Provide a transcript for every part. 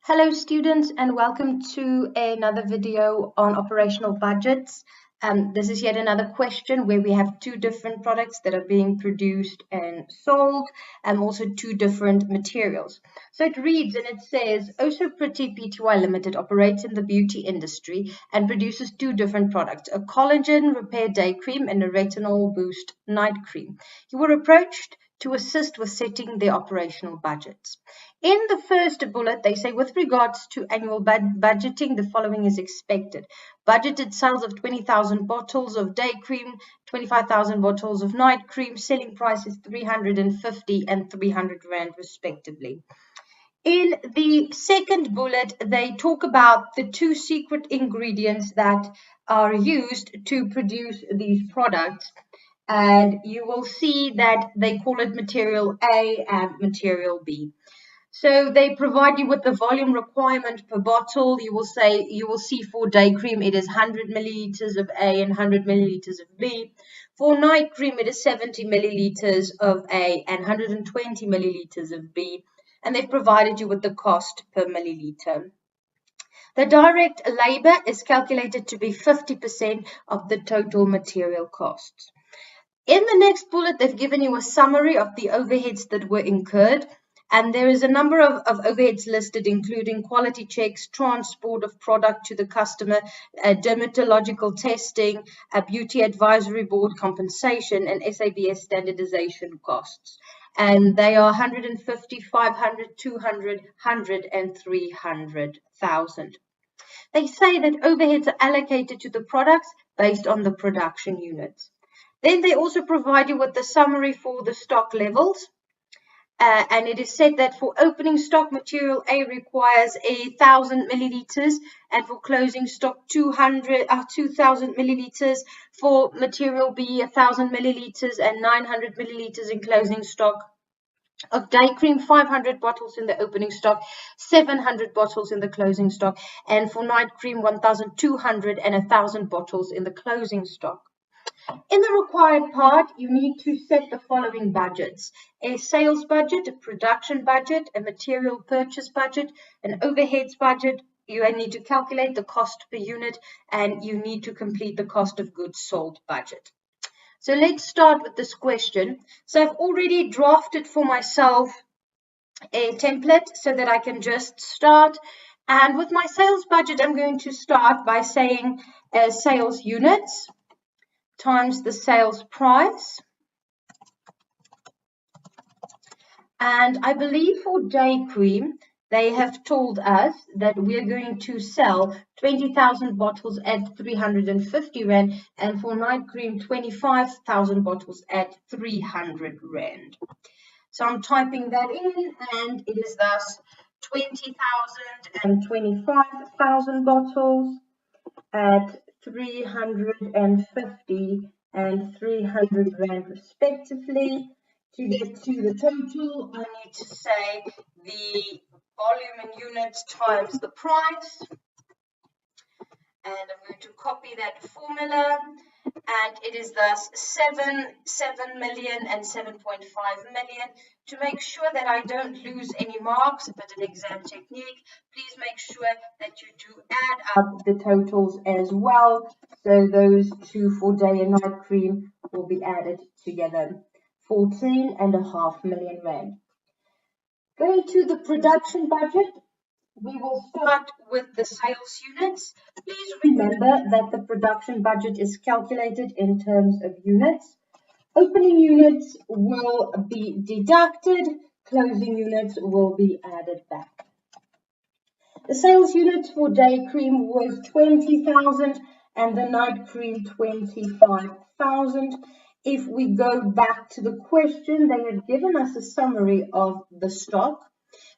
Hello students and welcome to another video on operational budgets. This is yet another question where we have two different products that are being produced and sold and also two different materials. So it reads and it says, ohsopretty Pty Limited operates in the beauty industry and produces two different products, a collagen repair day cream and a retinol boost night cream. You were approached to assist with setting their operational budgets. In the first bullet, they say, with regards to annual budgeting, the following is expected. Budgeted sales of 20,000 bottles of day cream, 25,000 bottles of night cream, selling price is 350 and 300 Rand respectively. In the second bullet, they talk about the two secret ingredients that are used to produce these products. And you will see that they call it material A and material B. So they provide you with the volume requirement per bottle. You will see for day cream it is 100 milliliters of A and 100 milliliters of B. For night cream it is 70 milliliters of A and 120 milliliters of B. And they've provided you with the cost per milliliter. The direct labor is calculated to be 50% of the total material costs. In the next bullet, they've given you a summary of the overheads that were incurred. And there is a number of overheads listed, including quality checks, transport of product to the customer, dermatological testing, a beauty advisory board compensation, and SABS standardization costs. And they are 150, 500, 200, 100, and 300,000. They say that overheads are allocated to the products based on the production units. Then they also provide you with the summary for the stock levels. And it is said that for opening stock, material A requires 1,000 milliliters, and for closing stock, 2,000 milliliters. For material B, 1,000 milliliters and 900 milliliters in closing stock. Of day cream, 500 bottles in the opening stock, 700 bottles in the closing stock, and for night cream, 1,200 and 1,000 bottles in the closing stock. In the required part, you need to set the following budgets: a sales budget, a production budget, a material purchase budget, an overheads budget. You need to calculate the cost per unit, and you need to complete the cost of goods sold budget. So let's start with this question. So I've already drafted for myself a template so that I can just start. And with my sales budget, I'm going to start by saying sales units times the sales price. And I believe for day cream, they have told us that we're going to sell 20,000 bottles at 350 Rand, and for night cream, 25,000 bottles at 300 Rand. So I'm typing that in, and it is thus 20,000 and 25,000 bottles at 350 and 300 Rand respectively. To get to the total, I need to say the volume in units times the price. And I'm going to copy that formula. And it is thus 7 million and 7.5 million. To make sure that I don't lose any marks, but an exam technique, please make sure that you do add up the totals as well. So those two for day and night cream will be added together. 14.5 million Rand. Going to the production budget, we will start with the sales units. Please remember that the production budget is calculated in terms of units. Opening units will be deducted, closing units will be added back. The sales units for day cream was 20,000 and the night cream 25,000. If we go back to the question, they have given us a summary of the stock.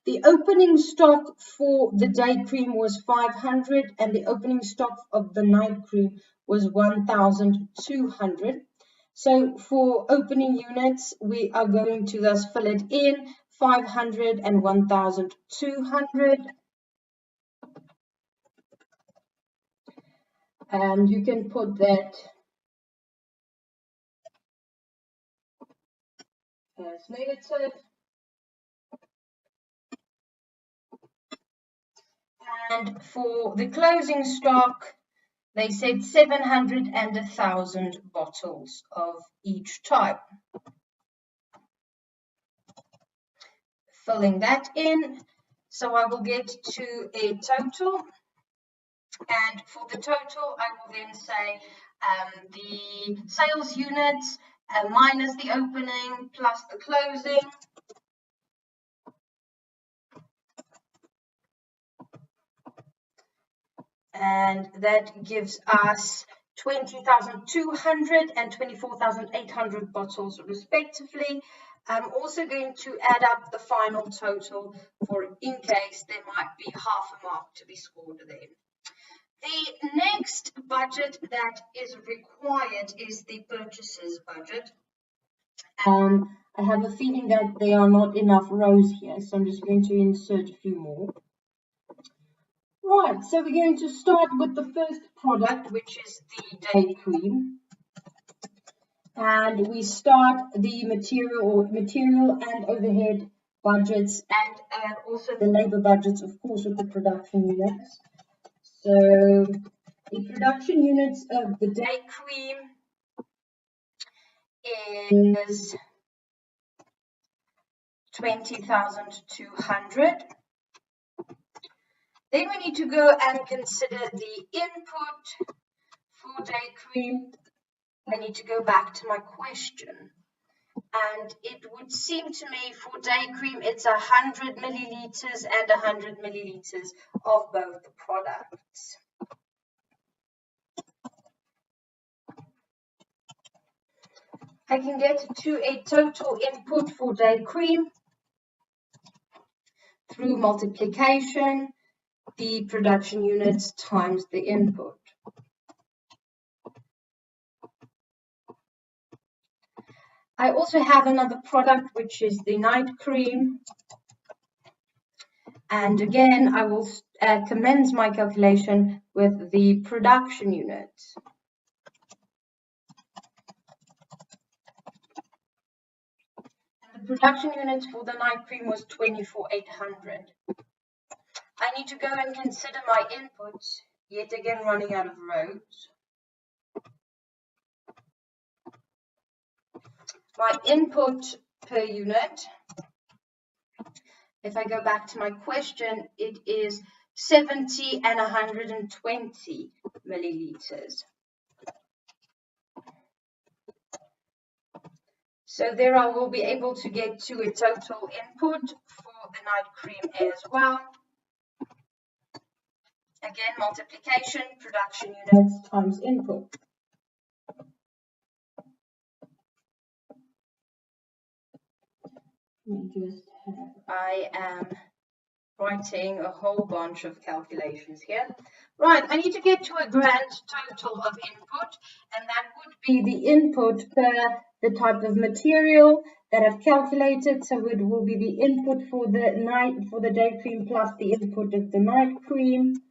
The opening stock for the day cream was 500 and the opening stock of the night cream was 1,200. So for opening units, we are going to thus fill it in 500 and 1,200. And you can put that as negative. And for the closing stock, they said 700 and 1,000 bottles of each type. Filling that in, so I will get to a total. And for the total, I will then say the sales units minus the opening plus the closing. And that gives us 20,200 and 24,800 bottles respectively. I'm also going to add up the final total for in case there might be half a mark to be scored there. The next budget that is required is the purchases budget. I have a feeling that there are not enough rows here, so I'm just going to insert a few more. Right, so we're going to start with the first product, which is the day cream. And we start the material and overhead budgets and also the labor budgets, of course, with the production units. So the production units of the day cream is 20,200. Then we need to go and consider the input for day cream. I need to go back to my question. And it would seem to me for day cream, it's 100 milliliters and 100 milliliters of both the products. I can get to a total input for day cream through multiplication, the production units times the input. I also have another product, which is the night cream. And again, I will commence my calculation with the production units. And the production units for the night cream was 24,800. I need to go and consider my inputs, yet again running out of rows. My input per unit, if I go back to my question, it is 70 and 120 milliliters. So there I will be able to get to a total input for the night cream as well. Again, multiplication, production units times input. I am writing a whole bunch of calculations here. Right, I need to get to a grand total of input, and that would be the input per the type of material that I've calculated. So it will be the input for the day cream plus the input of the night cream,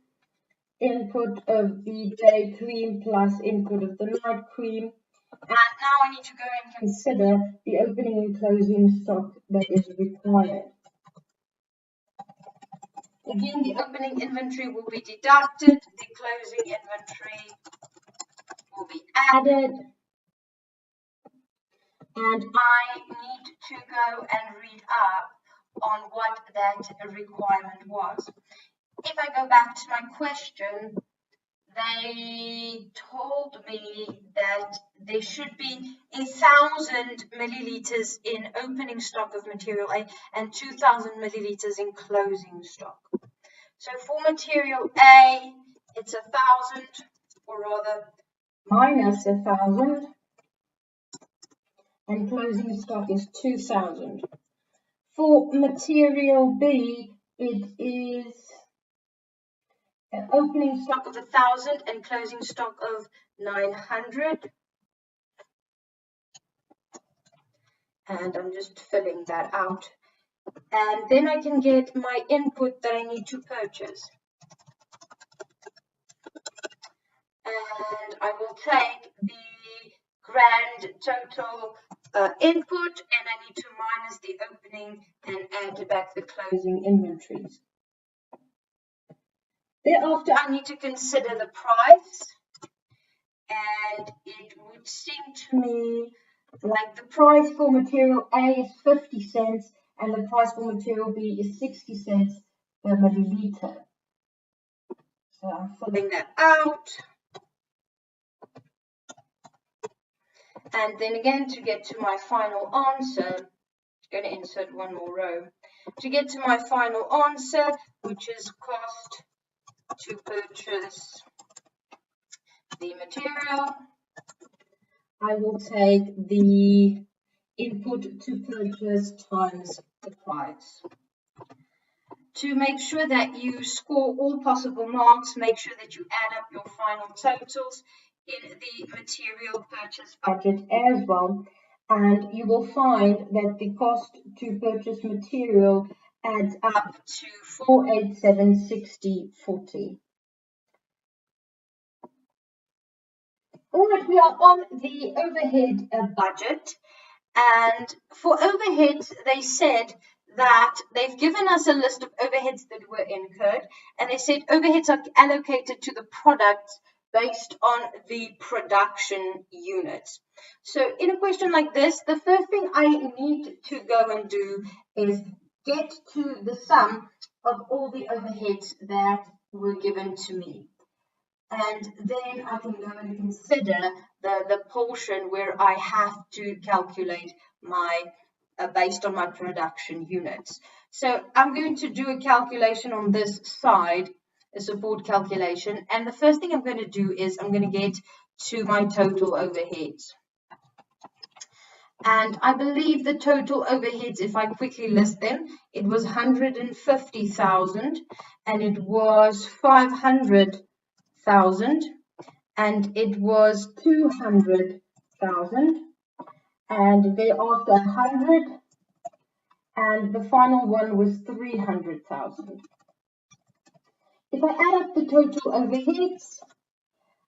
input of the day cream plus input of the night cream. And now I need to go and consider the opening and closing stock that is required. Again, the opening inventory will be deducted, the closing inventory will be added, and I need to go and read up on what that requirement was. If I go back to my question, they told me that there should be 1,000 milliliters in opening stock of material A and 2,000 milliliters in closing stock. So for material A, it's 1,000, or rather minus 1,000, and closing stock is 2,000. For material B, it is an opening stock of 1,000 and closing stock of 900. And I'm just filling that out. And then I can get my input that I need to purchase. And I will take the grand total input, and I need to minus the opening and add back the closing inventories. Thereafter, I need to consider the price, and it would seem to me like the price for material A is 50 cents and the price for material B is 60 cents per milliliter. So I'm filling that out. And then again, to get to my final answer, I'm going to insert one more row. To get to my final answer, which is cost to purchase the material, I will take the input to purchase times the price. To make sure that you score all possible marks, make sure that you add up your final totals in the material purchase budget as well. And you will find that the cost to purchase material adds up to 487.60.40. All right, we are on the overhead budget. And for overheads, they said that they've given us a list of overheads that were incurred, and they said overheads are allocated to the products based on the production units. So in a question like this, the first thing I need to go and do is get to the sum of all the overheads that were given to me. And then I can go and consider the portion where I have to calculate my based on my production units. So I'm going to do a calculation on this side, a support calculation. And the first thing I'm going to do is I'm going to get to my total overheads. And I believe the total overheads, if I quickly list them, it was 150,000 and it was 500,000 and it was 200,000 and thereafter 100, and the final one was 300,000. If I add up the total overheads,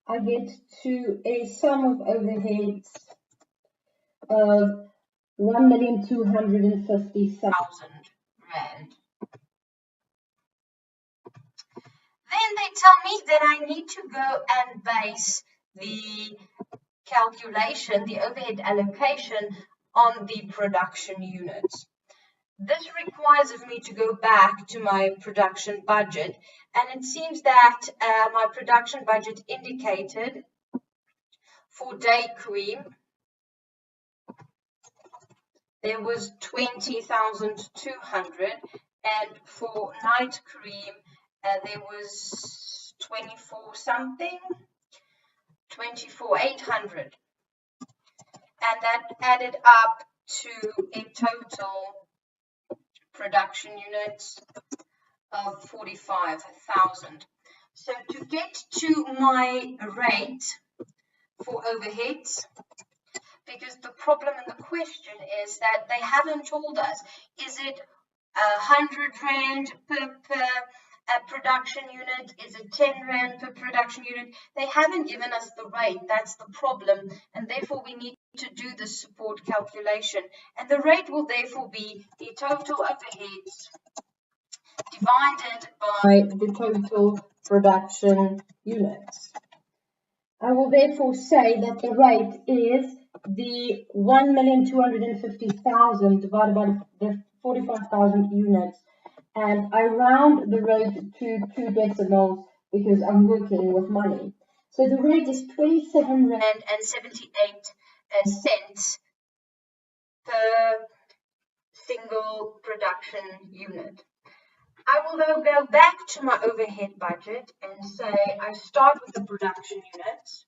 I get to a sum of overheads of 1,250,000 rand. Then they tell me that I need to go and base the calculation, the overhead allocation, on the production units. This requires of me to go back to my production budget, and it seems that my production budget indicated for day cream there was 20,200, and for night cream there was 24,800, and that added up to a total production units of 45,000. So to get to my rate for overheads, because the problem in the question is that they haven't told us, is it 100 rand per production unit, is it 10 rand per production unit? They haven't given us the rate. That's the problem, and therefore we need to do the support calculation, and the rate will therefore be the total overheads divided by the total production units. I will therefore say that the rate is the 1,250,000 divided by the 45,000 units, and I round the rate to 2 decimals because I'm working with money. So the rate is 27 rand and 78 cents per single production unit. I will though go back to my overhead budget and say I start with the production units,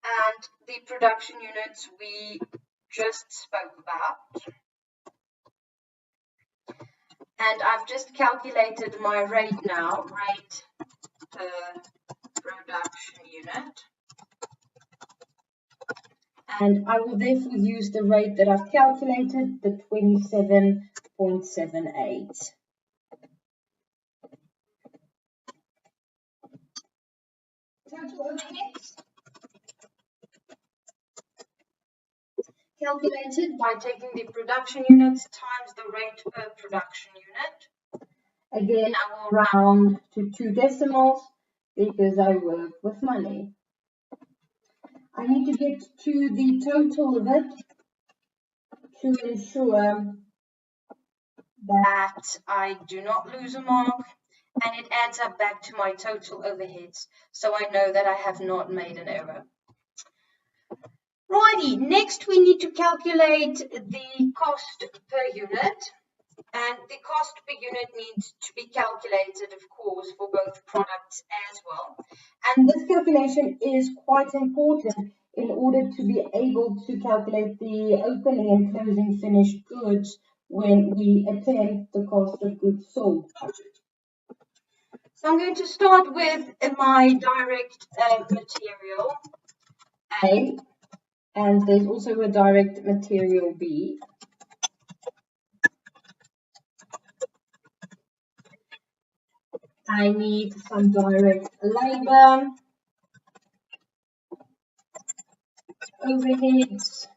and the production units we just spoke about. And I've just calculated my rate now, rate per production unit. And I will therefore use the rate that I've calculated, the 27.78. Total overheads calculated by taking the production units times the rate per production unit. Again, I will round to 2 decimals because I work with money. I need to get to the total of it to ensure that I do not lose a mark, and it adds up back to my total overheads, so I know that I have not made an error. Righty, next we need to calculate the cost per unit, and the cost per unit needs to be calculated, of course, for both products as well. And this calculation is quite important in order to be able to calculate the opening and closing finished goods when we attempt the cost of goods sold budget. So I'm going to start with my direct material A, and there's also a direct material B. I need some direct labor, overheads.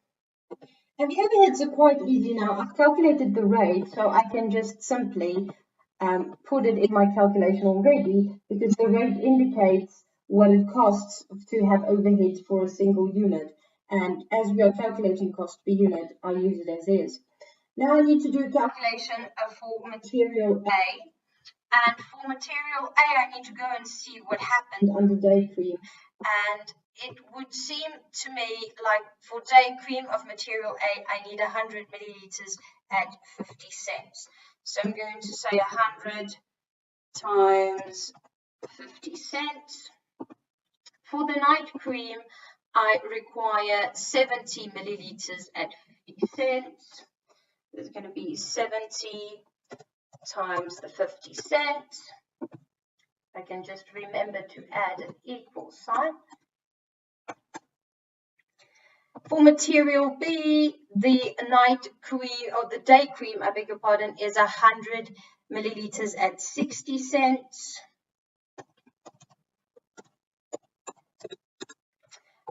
And the overheads are quite easy now. I've calculated the rate, so I can just simply put it in my calculation already, because the rate indicates what it costs to have overheads for a single unit. And as we are calculating cost per unit, I use it as is. Now I need to do a calculation for material A. And for material A, I need to go and see what happened under day cream. And it would seem to me like for day cream of material A, I need 100 milliliters at 50 cents. So I'm going to say 100 times 50 cents. For the night cream, I require 70 milliliters at 50 cents. There's going to be 70 times the 50 cents. I can just remember to add an equal sign. For material B, the night cream, or the day cream, I beg your pardon, is 100 milliliters at 60 cents.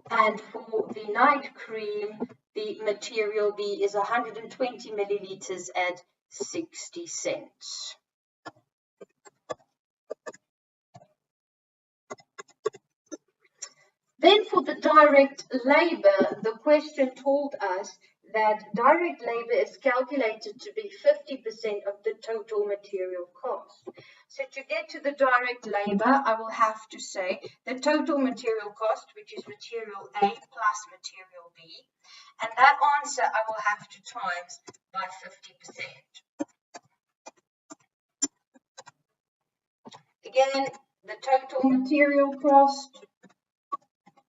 And for the night cream, the material B is 120 milliliters at 60 cents. Then for the direct labor, the question told us that direct labor is calculated to be 50% of the total material cost. So to get to the direct labor, I will have to say the total material cost, which is material A plus material B, and that answer I will have to times by 50%. Again, the total material cost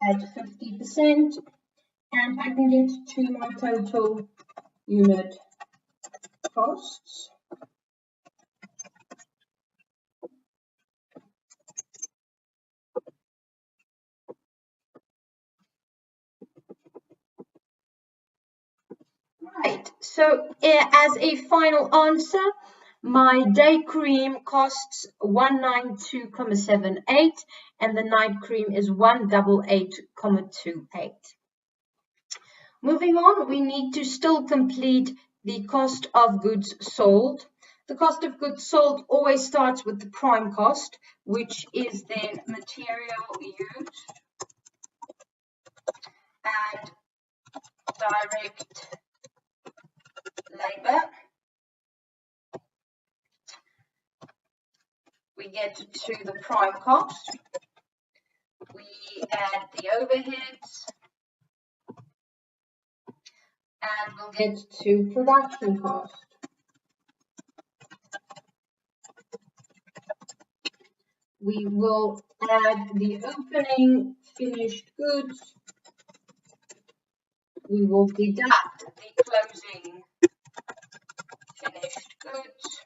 at 50%, and I can get to my total unit costs. Right, so as a final answer, my day cream costs 192.78 and the night cream is 188.28. Moving on, we need to still complete the cost of goods sold. The cost of goods sold always starts with the prime cost, which is then material used and direct labor. We get to the prime cost. We add the overheads. And we'll get to production cost. We will add the opening finished goods. We will deduct the closing finished goods.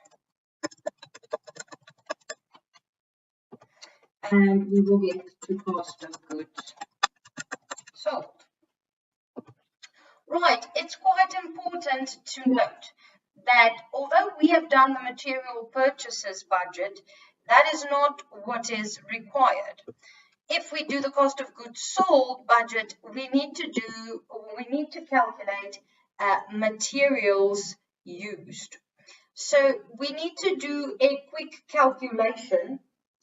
And we will get to cost of goods sold. Right, it's quite important to note that although we have done the material purchases budget, that is not what is required. If we do the cost of goods sold budget, we need to calculate materials used. So we need to do a quick calculation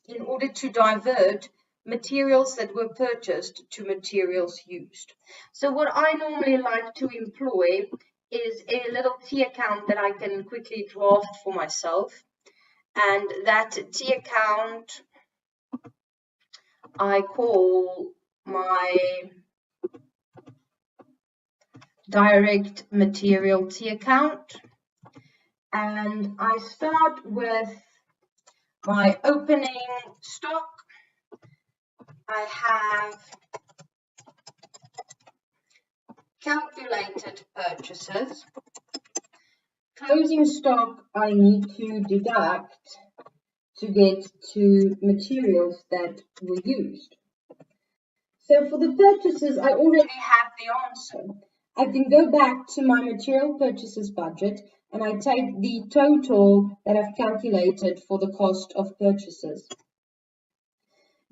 in order to divert materials that were purchased to materials used. So what I normally like to employ is a little T account that I can quickly draft for myself. And that T account I call my direct material T account. And I start with my opening stock. I have calculated purchases. Closing stock I need to deduct to get to materials that were used. So for the purchases, I already have the answer. I can go back to my material purchases budget and I take the total that I've calculated for the cost of purchases.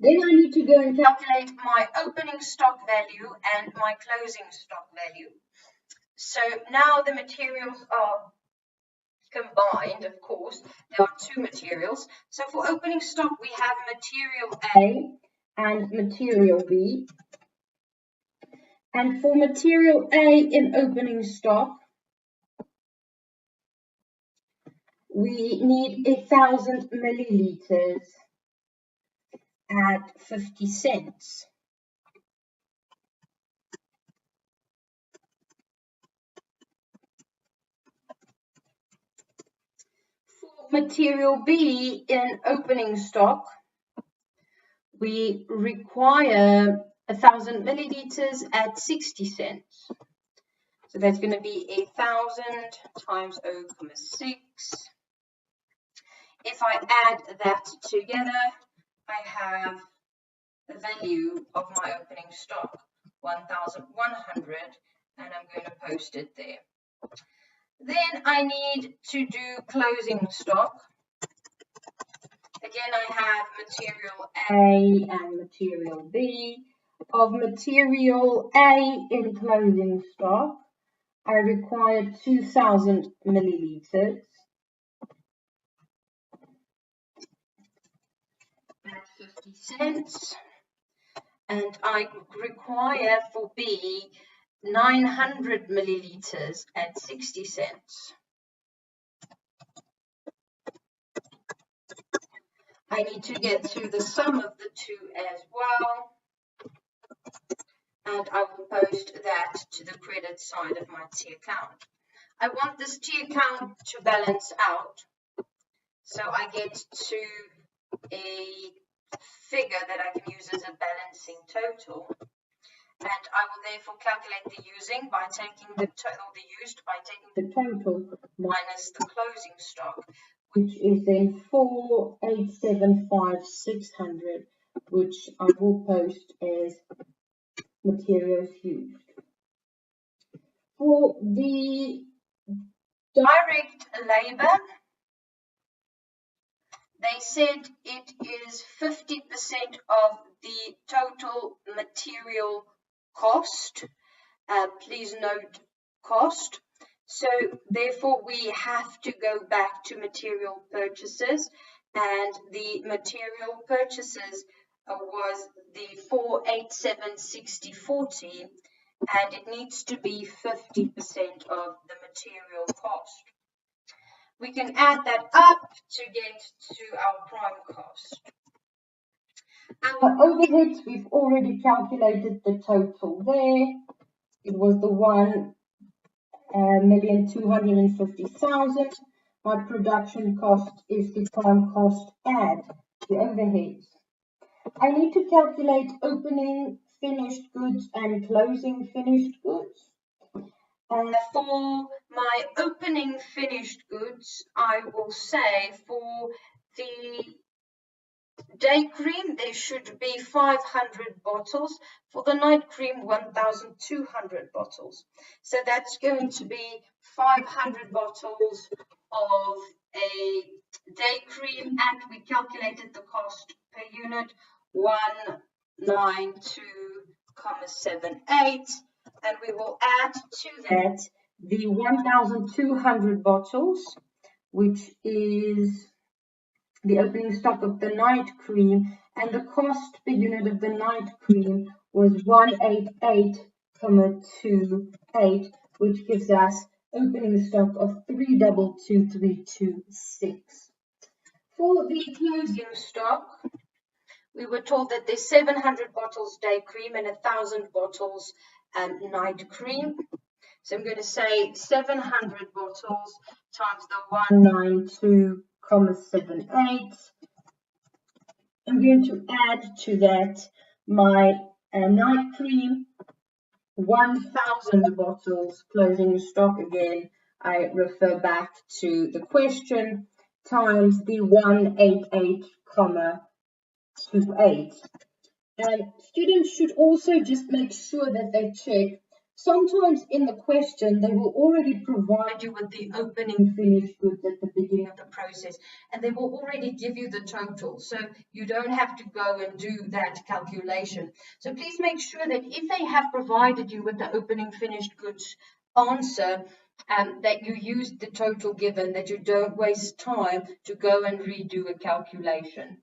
Then I need to go and calculate my opening stock value and my closing stock value. So now the materials are combined, of course. There are two materials. So for opening stock, we have material A and material B. And for material A in opening stock, we need 1,000 milliliters at 50 cents. For material B in opening stock, we require 1,000 milliliters at 60 cents. So that's going to be 1,000 times 0.6. If I add that together, I have the value of my opening stock, 1,100, and I'm going to post it there. Then I need to do closing stock. Again, I have material A and material B. Of material A in closing stock, I require 2,000 milliliters at 50 cents. And I require for B 900 milliliters at 60 cents. I need to get to the sum of the two as well. And I will post that to the credit side of my T account. I want this T account to balance out. So I get to a figure that I can use as a balancing total. And I will therefore calculate the using by taking the used by taking the total minus the closing stock, which is then 4,875,600, which I will post as materials used. For the direct labor, they said it is 50% of the total material cost. Please note cost. So therefore we have to go back to material purchases, and the material purchases was the 48760.40, and it needs to be 50% of the material cost. We can add that up to get to our prime cost. Our overheads, we've already calculated the total there. It was the 1,250,000. My production cost is the prime cost and the overheads. I need to calculate opening finished goods and closing finished goods. For my opening finished goods, I will say for the day cream, there should be 500 bottles. For the night cream, 1,200 bottles. So that's going to be 500 bottles of a day cream, and we calculated the cost per unit, 192.78. And we will add to that the 1,200 bottles, which is the opening stock of the night cream, and the cost per unit of the night cream was 188,28, which gives us opening stock of 322,326. For the closing stock, we were told that there's 700 bottles day cream and 1,000 bottles night cream. So I'm going to say 700 bottles times the 192,78. I'm going to add to that my night cream, 1,000 bottles closing stock. Again, I refer back to the question, times the 188,28. And students should also just make sure that they check. Sometimes in the question, they will already provide you with the opening finished goods at the beginning of the process, and they will already give you the total. So you don't have to go and do that calculation. So please make sure that if they have provided you with the opening finished goods answer, that you use the total given, that you don't waste time to go and redo a calculation.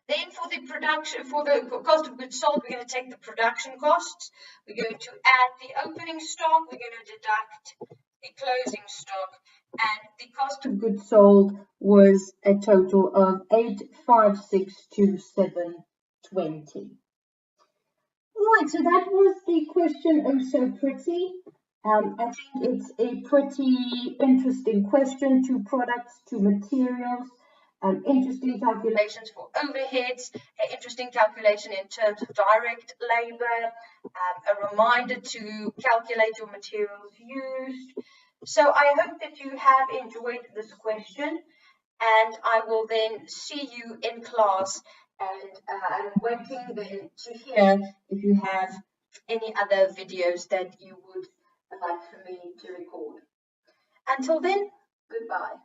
Then for the production, for the cost of goods sold, we're going to take the production costs. We're going to add the opening stock. We're going to deduct the closing stock. And the cost of goods sold was a total of 8562720. Right, so that was the question, oh so pretty. I think it's a pretty interesting question. To products, to materials. Interesting calculations for overheads, an interesting calculation in terms of direct labor, a reminder to calculate your materials used. So I hope that you have enjoyed this question, and I will then see you in class, and I'm waiting then to hear if you have any other videos that you would like for me to record. Until then, goodbye.